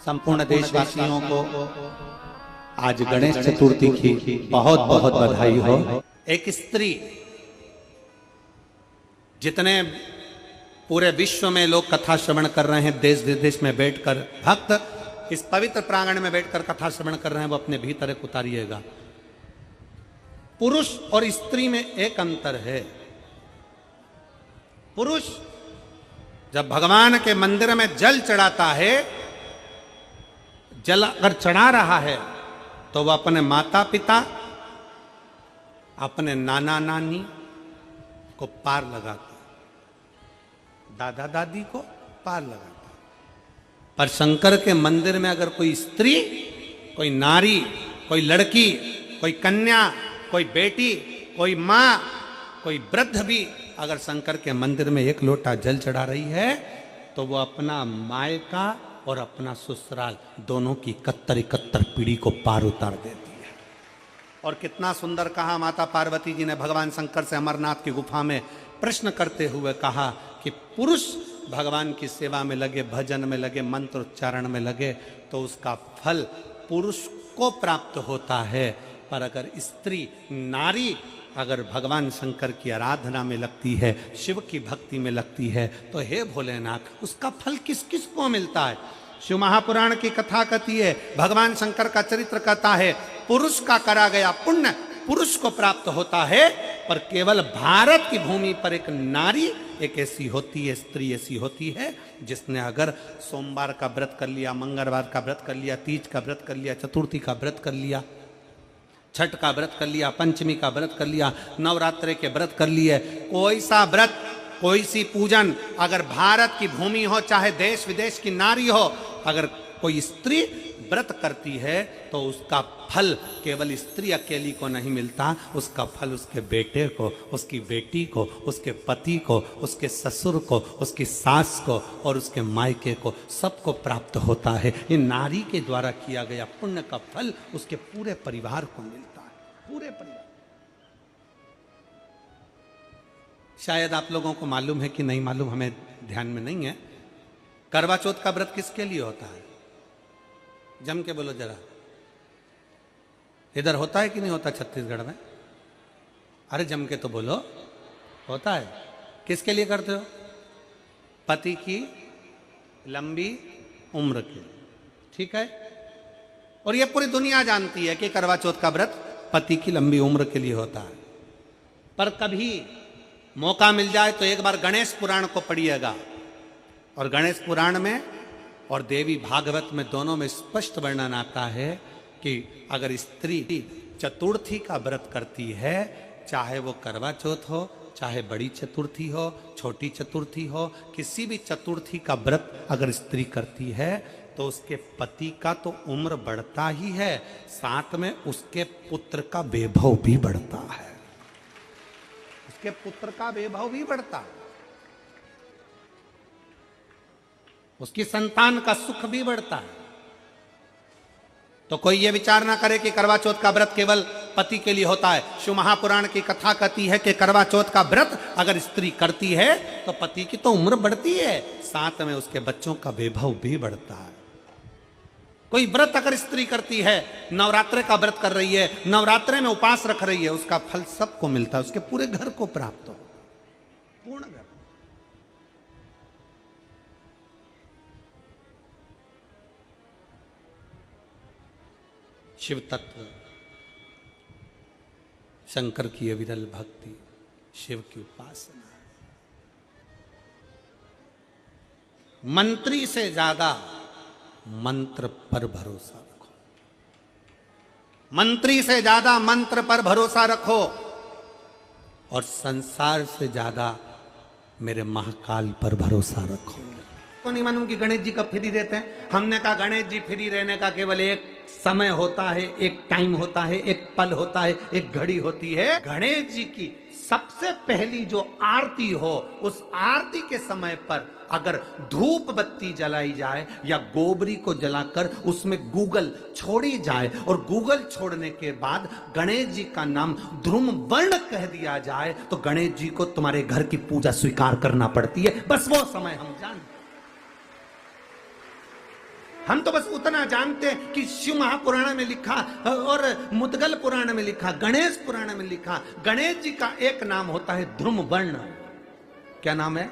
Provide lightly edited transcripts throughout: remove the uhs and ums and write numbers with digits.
संपूर्ण देशवासियों को आज गणेश चतुर्थी की बहुत बहुत बधाई हो। एक स्त्री, जितने पूरे विश्व में लोग कथा श्रवण कर रहे हैं, देश विदेश में बैठकर भक्त इस पवित्र प्रांगण में बैठकर कथा श्रवण कर रहे हैं, वो अपने भीतर एक उतारिएगा। पुरुष और स्त्री में एक अंतर है। पुरुष जब भगवान के मंदिर में जल चढ़ाता है, जल अगर चढ़ा रहा है तो वह अपने माता पिता, अपने नाना नानी को पार लगाता, दादा दादी को पार लगाता। पर शंकर के मंदिर में अगर कोई स्त्री, कोई नारी, कोई लड़की, कोई कन्या, कोई बेटी, कोई माँ, कोई वृद्ध भी अगर शंकर के मंदिर में एक लोटा जल चढ़ा रही है तो वो अपना मायका और अपना ससुराल दोनों की 71 पीढ़ी को पार उतार देती है। और कितना सुंदर कहा माता पार्वती जी ने भगवान शंकर से अमरनाथ की गुफा में प्रश्न करते हुए कहा कि पुरुष भगवान की सेवा में लगे, भजन में लगे, मंत्र उच्चारण में लगे तो उसका फल पुरुष को प्राप्त होता है। पर अगर स्त्री, नारी अगर भगवान शंकर की आराधना में लगती है, शिव की भक्ति में लगती है, तो हे भोलेनाथ, उसका फल किस किस को मिलता है। शिव महापुराण की कथा कहती है, भगवान शंकर का चरित्र कहता है, पुरुष का करा गया पुण्य पुरुष को प्राप्त होता है। पर केवल भारत की भूमि पर एक नारी एक ऐसी होती है, स्त्री ऐसी होती है, जिसने अगर सोमवार का व्रत कर लिया, मंगलवार का व्रत कर लिया, तीज का व्रत कर लिया, चतुर्थी का व्रत कर लिया, छठ का व्रत कर लिया, पंचमी का व्रत कर लिया, नवरात्रे के व्रत कर लिए, कोई सा व्रत, कोई सी पूजन अगर भारत की भूमि हो, चाहे देश विदेश की नारी हो, अगर कोई स्त्री व्रत करती है तो उसका फल केवल स्त्री अकेली को नहीं मिलता, उसका फल उसके बेटे को, उसकी बेटी को, उसके पति को, उसके ससुर को, उसकी सास को और उसके मायके को, सबको प्राप्त होता है। ये नारी के द्वारा किया गया पुण्य का फल उसके पूरे परिवार को मिलता है, पूरे परिवार। शायद आप लोगों को मालूम है कि नहीं मालूम, हमें ध्यान में नहीं है। करवा चौथ का व्रत किसके लिए होता है? जम के बोलो जरा, इधर होता है कि नहीं होता छत्तीसगढ़ में? अरे जम के तो बोलो, होता है। किसके लिए करते हो? पति की लंबी उम्र के लिए, ठीक है। और ये पूरी दुनिया जानती है कि करवा चौथ का व्रत पति की लंबी उम्र के लिए होता है। पर कभी मौका मिल जाए तो एक बार गणेश पुराण को पढ़िएगा, और गणेश पुराण में और देवी भागवत में दोनों में स्पष्ट वर्णन आता है कि अगर स्त्री चतुर्थी का व्रत करती है, चाहे वो करवा चौथ हो, चाहे बड़ी चतुर्थी हो, छोटी चतुर्थी हो, किसी भी चतुर्थी का व्रत अगर स्त्री करती है तो उसके पति का तो उम्र बढ़ता ही है, साथ में उसके पुत्र का वैभव भी बढ़ता है, उसके पुत्र का वैभव भी बढ़ता है, उसकी संतान का सुख भी बढ़ता है। तो कोई ये विचार ना करे कि करवा चौथ का व्रत केवल पति के लिए होता है। शिव महापुराण की कथा कहती है कि करवा चौथ का व्रत अगर स्त्री करती है तो पति की तो उम्र बढ़ती है, साथ में उसके बच्चों का वैभव भी बढ़ता है। कोई व्रत अगर स्त्री करती है, नवरात्रे का व्रत कर रही है, नवरात्रे में उपवास रख रही है, उसका फल सबको मिलता है, उसके पूरे घर को प्राप्त हो, पूर्ण घर। शिव तत्व, शंकर की अविरल भक्ति, शिव की उपासना। मंत्री से ज्यादा मंत्र पर भरोसा रखो, मंत्री से ज्यादा मंत्र पर भरोसा रखो, और संसार से ज्यादा मेरे महाकाल पर भरोसा रखो। तो नहीं मालूम कि गणेश जी कब फ्री रहते हैं? हमने कहा गणेश जी फ्री रहने का केवल एक समय होता है, एक टाइम होता है, एक पल होता है, एक घड़ी होती है। गणेश जी की सबसे पहली जो आरती हो, उस आरती के समय पर अगर धूप बत्ती जलाई जाए या गोबरी को जलाकर उसमें गूगल छोड़ी जाए और गूगल छोड़ने के बाद गणेश जी का नाम ध्रुम वर्ण कह दिया जाए तो गणेश जी को तुम्हारे घर की पूजा स्वीकार करना पड़ती है। बस वो समय हम जानते। हम तो बस उतना जानते हैं कि शिव महापुराण में लिखा और मुद्गल पुराण में लिखा, गणेश पुराण में लिखा, गणेश जी का एक नाम होता है ध्रुम वर्ण। क्या नाम है?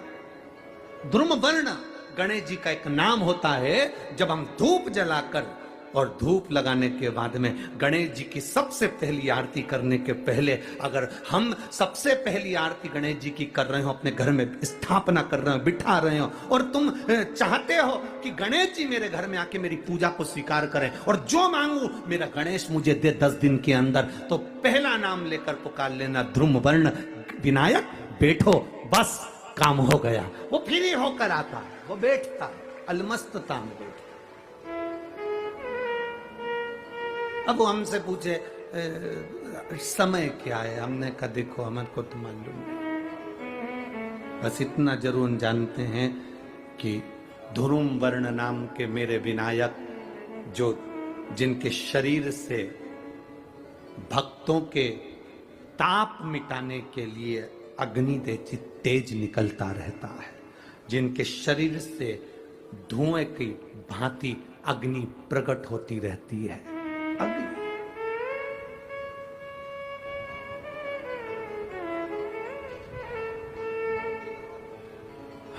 ध्रुम वर्ण। गणेश जी का एक नाम होता है। जब हम धूप जलाकर और धूप लगाने के बाद में गणेश जी की सबसे पहली आरती करने के पहले, अगर हम सबसे पहली आरती गणेश जी की कर रहे हो, अपने घर में स्थापना कर रहे हो, बिठा रहे हो, और तुम चाहते हो कि गणेश जी मेरे घर में आके मेरी पूजा को स्वीकार करें और जो मांगू मेरा गणेश मुझे दे 10 दिन के अंदर, तो पहला नाम लेकर पुकार लेना ध्रुम वर्ण विनायक, बैठो, बस काम हो गया। वो फिर ही होकर आता है, वो बैठता है, अलमस्तता में बैठता। अब वो हमसे पूछे समय क्या है, हमने कहा देखो हमारे को तो मालूम नहीं, बस इतना जरूर जानते हैं कि ध्रुम वर्ण नाम के मेरे विनायक, जो जिनके शरीर से भक्तों के ताप मिटाने के लिए अग्नि तेज निकलता रहता है, जिनके शरीर से धुएं की भांति अग्नि प्रकट होती रहती है। अग्नि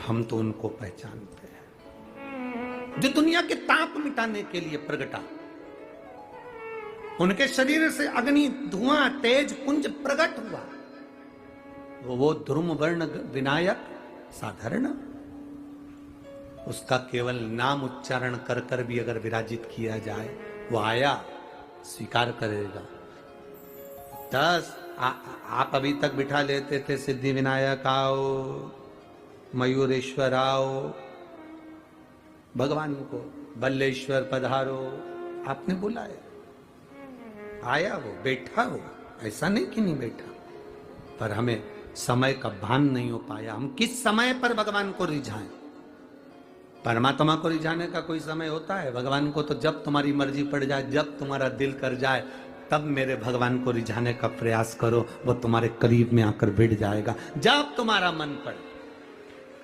हम तो उनको पहचानते हैं जो दुनिया के ताप मिटाने के लिए प्रगटा। उनके शरीर से अग्नि धुआं तेज पुंज प्रकट हुआ। वो ध्रुम वर्ण विनायक साधारण, उसका केवल नाम उच्चारण कर कर भी अगर विराजित किया जाए, वो आया स्वीकार करेगा। 10 आप अभी तक बिठा लेते थे सिद्धि विनायक आओ, मयूरेश्वर आओ, भगवान को बल्लेश्वर पधारो, आपने बुलाया, आया वो, बैठा वो, ऐसा नहीं कि नहीं बैठा, पर हमें समय का भान नहीं हो पाया। हम किस समय पर भगवान को रिझाएं? परमात्मा को रिझाने का कोई समय होता है? भगवान को तो जब तुम्हारी मर्जी पड़ जाए, जब तुम्हारा दिल कर जाए, तब मेरे भगवान को रिझाने का प्रयास करो, वो तुम्हारे करीब में आकर बैठ जाएगा। जब तुम्हारा मन पड़े,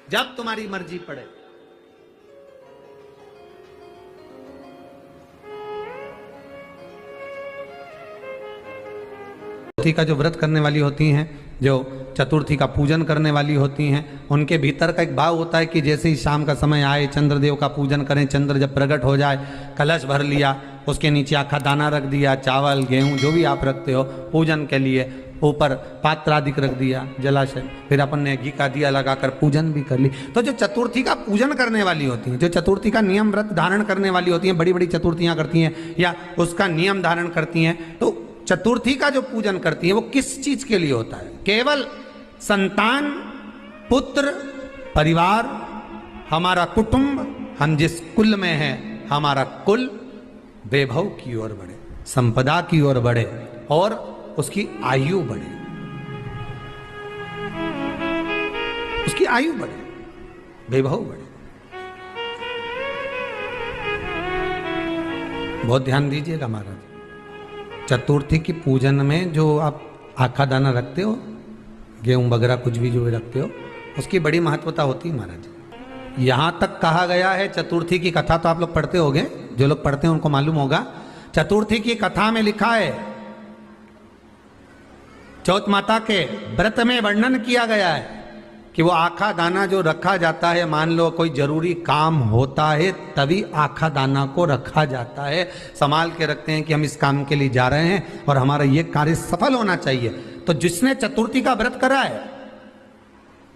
जब तुम्हारी मर्जी पड़े। चतुर्थी का जो व्रत करने वाली होती हैं, जो चतुर्थी का पूजन करने वाली होती हैं, उनके भीतर का एक भाव होता है कि जैसे ही शाम का समय आए चंद्रदेव का पूजन करें, चंद्र जब प्रकट हो जाए, कलश भर लिया, उसके नीचे आखा दाना रख दिया, चावल गेहूं जो भी आप रखते हो पूजन के लिए, ऊपर पात्र आदि रख दिया, जलाशय, फिर अपन ने घी का दिया लगाकर पूजन भी कर ली। तो जो चतुर्थी का पूजन करने वाली होती हैं, जो चतुर्थी का नियम व्रत धारण करने वाली होती हैं, बड़ी बड़ी चतुर्थियां करती हैं या उसका नियम धारण करती हैं, तो चतुर्थी का जो पूजन करती है वो किस चीज के लिए होता है? केवल संतान, पुत्र, परिवार, हमारा कुटुंब, हम जिस कुल में हैं, हमारा कुल वैभव की ओर बढ़े, संपदा की ओर बढ़े और उसकी आयु बढ़े, उसकी आयु बढ़े, वैभव बढ़े। बहुत ध्यान दीजिएगा महाराज, चतुर्थी की पूजन में जो आप आखा दाना रखते हो, गेहूं वगैरह कुछ भी जो भी रखते हो, उसकी बड़ी महत्वता होती है महाराज। यहां तक कहा गया है, चतुर्थी की कथा तो आप लोग पढ़ते होंगे, जो लोग पढ़ते हैं उनको मालूम होगा, चतुर्थी की कथा में लिखा है, चौथ माता के व्रत में वर्णन किया गया है कि वो आखा दाना जो रखा जाता है, मान लो कोई जरूरी काम होता है तभी आखा दाना को रखा जाता है, संभाल के रखते हैं कि हम इस काम के लिए जा रहे हैं और हमारा ये कार्य सफल होना चाहिए। तो जिसने चतुर्थी का व्रत करा है,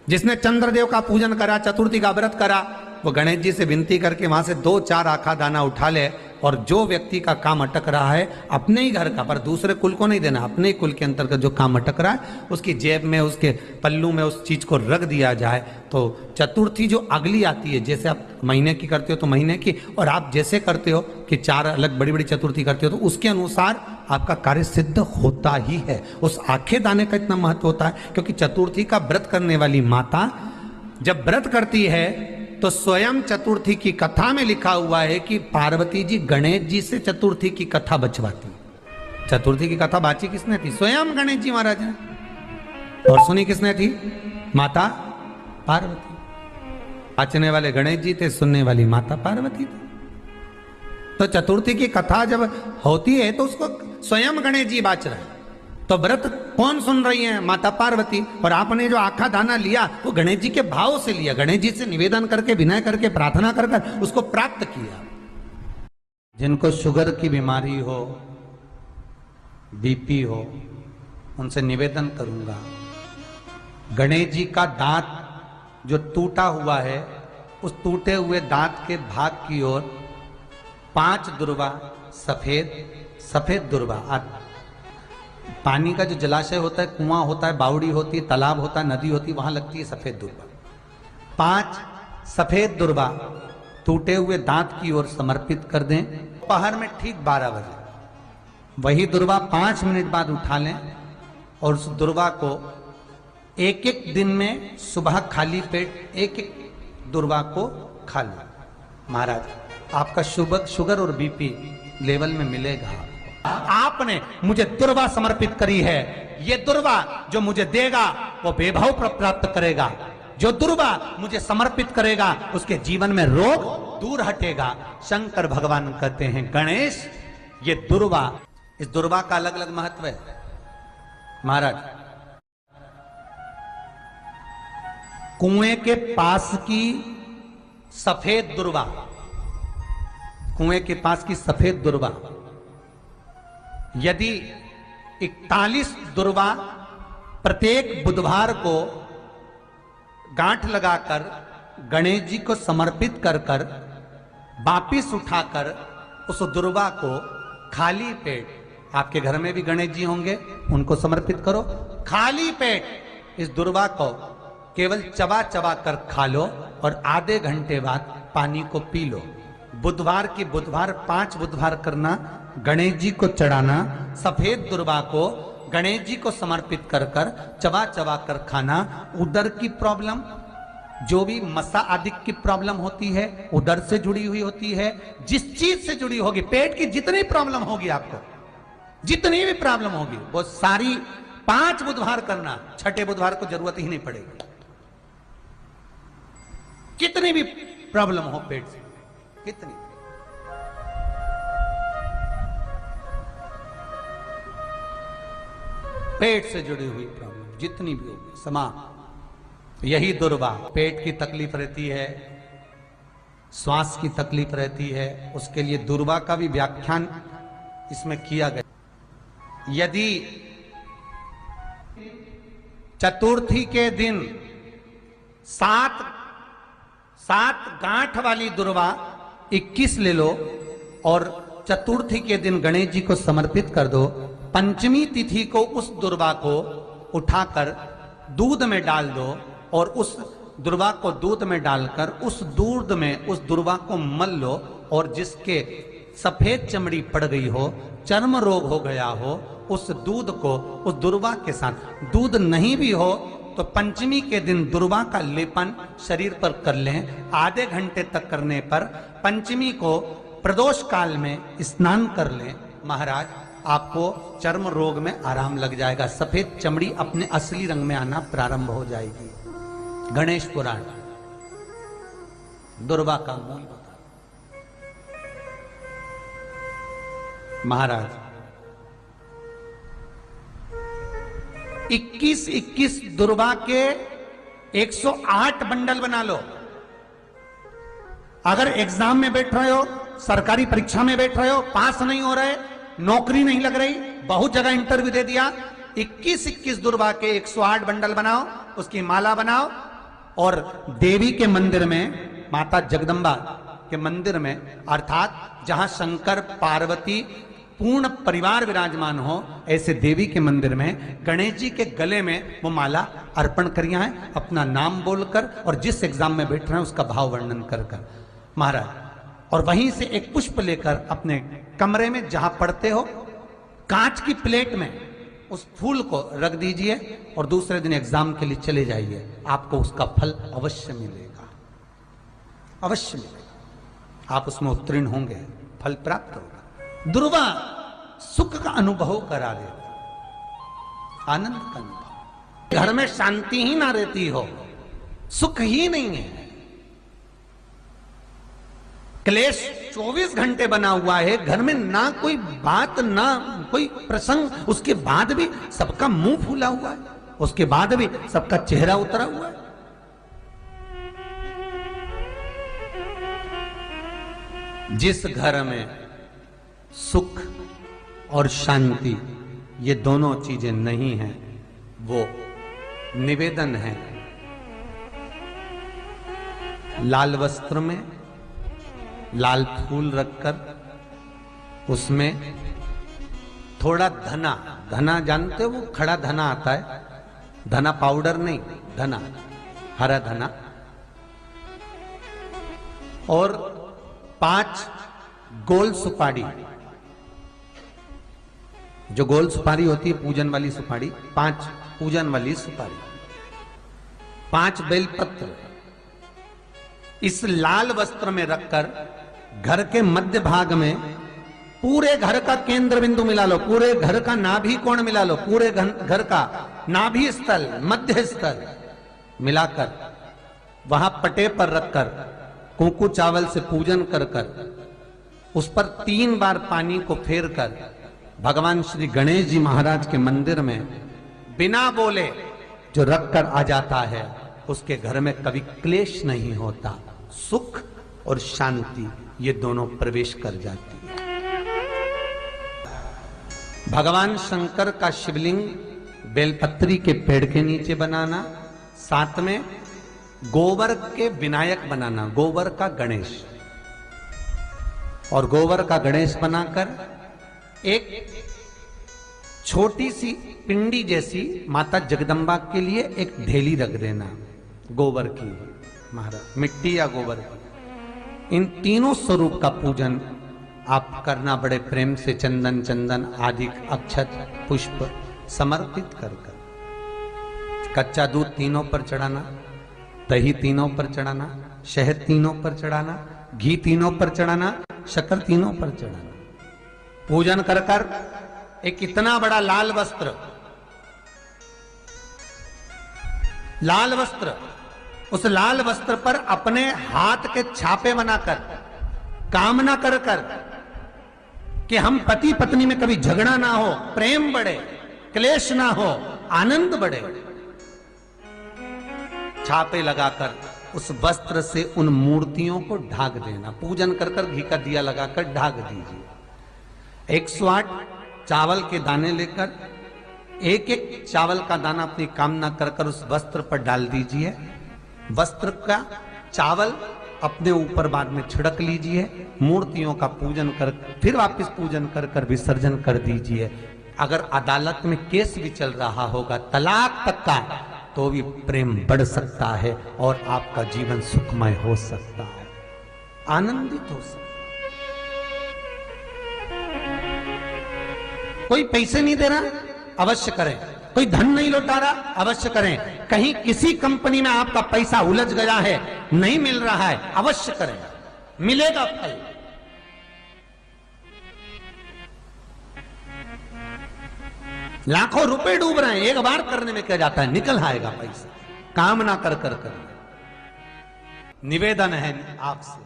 जिसने चंद्रदेव का पूजन करा, चतुर्थी का व्रत करा, वो गणेश जी से विनती करके वहां से 2-4 आखा दाना उठा ले, और जो व्यक्ति का काम अटक रहा है अपने ही घर का, पर दूसरे कुल को नहीं देना, अपने ही कुल के अंतर्गत जो काम अटक रहा है उसकी जेब में, उसके पल्लू में उस चीज को रख दिया जाए। तो चतुर्थी जो अगली आती है, जैसे आप महीने की करते हो तो महीने की, और आप जैसे करते हो कि 4 अलग बड़ी बड़ी चतुर्थी करते हो, तो उसके अनुसार आपका कार्य सिद्ध होता ही है। उस आखे दाने का इतना महत्व होता है क्योंकि चतुर्थी का व्रत करने वाली माता जब व्रत करती है तो स्वयं चतुर्थी की कथा में लिखा हुआ है कि पार्वती जी गणेश जी से चतुर्थी की कथा बचवाती। चतुर्थी की कथा बाची किसने थी? स्वयं गणेश जी महाराज ने। और सुनी किसने थी? माता पार्वती। बाचने वाले गणेश जी थे, सुनने वाली माता पार्वती थी। तो चतुर्थी की कथा जब होती है तो उसको स्वयं गणेश जी बाच रहे हैं। तो व्रत कौन सुन रही है? माता पार्वती। और आपने जो आखा दाना लिया वो गणेश जी के भाव से लिया, गणेश जी से निवेदन करके, विनय करके, प्रार्थना कर कर उसको प्राप्त किया। जिनको शुगर की बीमारी हो, बीपी हो, उनसे निवेदन करूंगा, गणेश जी का दांत जो टूटा हुआ है, उस टूटे हुए दांत के भाग की ओर 5 दुर्वा सफेद दुर्वा, पानी का जो जलाशय होता है, कुआं होता है, बावड़ी होती है, तालाब होता है, नदी होती है, वहां लगती है सफेद दुर्वा। 5 सफेद दुर्वा टूटे हुए दांत की ओर समर्पित कर दें। दोपहर में ठीक 12 बजे वही दुर्वा 5 मिनट बाद उठा लें और उस दुर्वा को एक एक दिन में सुबह खाली पेट एक दुर्वा को खा लें। महाराज, आपका शुगर और बीपी लेवल में मिलेगा। आपने मुझे दुर्वा समर्पित करी है, ये दुर्वा जो मुझे देगा वो वैभव प्राप्त करेगा। जो दुर्वा मुझे समर्पित करेगा उसके जीवन में रोग दूर हटेगा। शंकर भगवान कहते हैं, गणेश ये दुर्वा, इस दुर्वा का अलग अलग महत्व है। महाराज, कुएं के पास की सफेद दुर्वा, कुएं के पास की सफेद दुर्वा, यदि 41 दुर्वा प्रत्येक बुधवार को गांठ लगाकर गणेश जी को समर्पित कर कर वापिस उठाकर उस दुर्वा को खाली पेट, आपके घर में भी गणेश जी होंगे, उनको समर्पित करो। खाली पेट इस दुर्वा को केवल चबा चबा कर खा लो और आधे घंटे बाद पानी को पी लो। बुधवार की बुधवार 5 बुधवार करना, गणेश जी को चढ़ाना, सफेद दुर्वा को गणेश जी को समर्पित कर कर चबा चबा कर खाना। उदर की प्रॉब्लम, जो भी मसा आदि की प्रॉब्लम होती है, उदर से जुड़ी हुई होती है, जिस चीज से जुड़ी होगी, पेट की जितनी प्रॉब्लम होगी, आपको जितनी भी प्रॉब्लम होगी, वो सारी 5 बुधवार करना। 6ठे बुधवार को जरूरत ही नहीं पड़ेगी। कितनी भी प्रॉब्लम हो पेट से, कितनी, पेट से जुड़ी हुई प्रॉब्लम जितनी भी होगी समाप्त। यही दुर्वा, पेट की तकलीफ रहती है, श्वास की तकलीफ रहती है, उसके लिए दुर्वा का भी व्याख्यान इसमें किया गया। यदि चतुर्थी के दिन 7 गांठ वाली दुर्वा 21 ले लो और चतुर्थी के दिन गणेश जी को समर्पित कर दो। पंचमी तिथि को उस दुर्वा को उठाकर दूध में डाल दो और उस दुर्वा को दूध में डालकर उस दूध में उस दुर्वा को मल लो। और जिसके सफेद चमड़ी पड़ गई हो, चर्म रोग हो गया हो, उस दूध को उस दुर्वा के साथ, दूध नहीं भी हो तो पंचमी के दिन दुर्वा का लेपन शरीर पर कर लें। आधे घंटे तक करने पर पंचमी को प्रदोष काल में स्नान कर लें। महाराज, आपको चर्म रोग में आराम लग जाएगा, सफेद चमड़ी अपने असली रंग में आना प्रारंभ हो जाएगी। गणेश पुराण दुर्वा का मूल बता। महाराज, 21 दुर्वा के 108 बंडल बना लो। अगर एग्जाम में बैठ रहे हो, सरकारी परीक्षा में बैठ रहे हो, पास नहीं हो रहे, नौकरी नहीं लग रही, बहुत जगह इंटरव्यू दे दिया, 21 दुर्वा के 108 बंडल बनाओ, उसकी माला बनाओ और देवी के मंदिर में, माता जगदम्बा के मंदिर में, अर्थात जहां शंकर पार्वती पूर्ण परिवार विराजमान हो, ऐसे देवी के मंदिर में गणेश जी के गले में वो माला अर्पण करिया है, अपना नाम बोलकर और जिस एग्जाम में बैठ रहे हैं उसका भाव वर्णन कर कर। महाराज, और वहीं से एक पुष्प लेकर अपने कमरे में जहां पढ़ते हो, कांच की प्लेट में उस फूल को रख दीजिए और दूसरे दिन एग्जाम के लिए चले जाइए। आपको उसका फल अवश्य मिलेगा, अवश्य मिलेगा। आप उसमें उत्तीर्ण होंगे, फल प्राप्त होगा। दुर्वा सुख का अनुभव करा देता, आनंद का अनुभव। घर में शांति ही ना रहती हो, सुख ही नहीं है, क्लेश 24 घंटे बना हुआ है, घर में ना कोई बात ना कोई प्रसंग, उसके बाद भी सबका मुंह फूला हुआ है, उसके बाद भी सबका चेहरा उतरा हुआ है। जिस घर में सुख और शांति ये दोनों चीजें नहीं हैं, वो निवेदन है लाल वस्त्र में लाल फूल रखकर उसमें थोड़ा धना, धना जानते हो वो खड़ा धना आता है, धना पाउडर नहीं, धना हरा धना, और 5 गोल सुपारी, जो गोल सुपारी होती है पूजन वाली सुपारी, 5 पूजन वाली सुपारी, 5 बेलपत्र इस लाल वस्त्र में रखकर घर के मध्य भाग में पूरे घर का केंद्र बिंदु मिला लो, पूरे घर का नाभि कोण मिला लो, पूरे घर का नाभि स्थल मध्य स्थल मिलाकर वहां पटे पर रखकर कुंकू चावल से पूजन कर उस पर 3 बार पानी को फेर कर भगवान श्री गणेश जी महाराज के मंदिर में बिना बोले जो रखकर आ जाता है, उसके घर में कभी क्लेश नहीं होता, सुख और शांति ये दोनों प्रवेश कर जाती है। भगवान शंकर का शिवलिंग बेलपत्री के पेड़ के नीचे बनाना, साथ में गोबर के विनायक बनाना, गोबर का गणेश, और गोबर का गणेश बनाकर एक छोटी सी पिंडी जैसी माता जगदम्बा के लिए एक ढेली रख देना, गोबर की, महाराज मिट्टी या गोबर की। इन तीनों स्वरूप का पूजन आप करना बड़े प्रेम से, चंदन चंदन आदि अक्षत पुष्प समर्पित कर कच्चा दूध तीनों पर चढ़ाना, दही तीनों पर चढ़ाना, शहद तीनों पर चढ़ाना, घी तीनों पर चढ़ाना, शक्कर तीनों पर चढ़ाना। पूजन कर कर एक इतना बड़ा लाल वस्त्र, लाल वस्त्र, उस लाल वस्त्र पर अपने हाथ के छापे बनाकर कामना कर कर कि हम पति पत्नी में कभी झगड़ा ना हो, प्रेम बढ़े, क्लेश ना हो, आनंद बढ़े, छापे लगाकर उस वस्त्र से उन मूर्तियों को ढाक देना। पूजन कर कर घी का दिया लगाकर ढाक दीजिए। 108 चावल के दाने लेकर एक एक चावल का दाना अपनी कामना कर कर उस वस्त्र पर डाल दीजिए। वस्त्र का चावल अपने ऊपर बाद में छिड़क लीजिए, मूर्तियों का पूजन कर फिर वापस पूजन कर कर विसर्जन कर दीजिए। अगर अदालत में केस भी चल रहा होगा तलाक तक का, तो भी प्रेम बढ़ सकता है और आपका जीवन सुखमय हो सकता है, आनंदित हो सकता है। कोई पैसे नहीं दे रहा, अवश्य करें। कोई धन नहीं लौटा रहा, अवश्य करें। कहीं किसी कंपनी में आपका पैसा उलझ गया है, नहीं मिल रहा है, अवश्य करें, मिलेगा फल। लाखों रुपए डूब रहे हैं, एक बार करने में क्या जाता है, निकल आएगा पैसा। कामना कर कर कर। निवेदन है आपसे,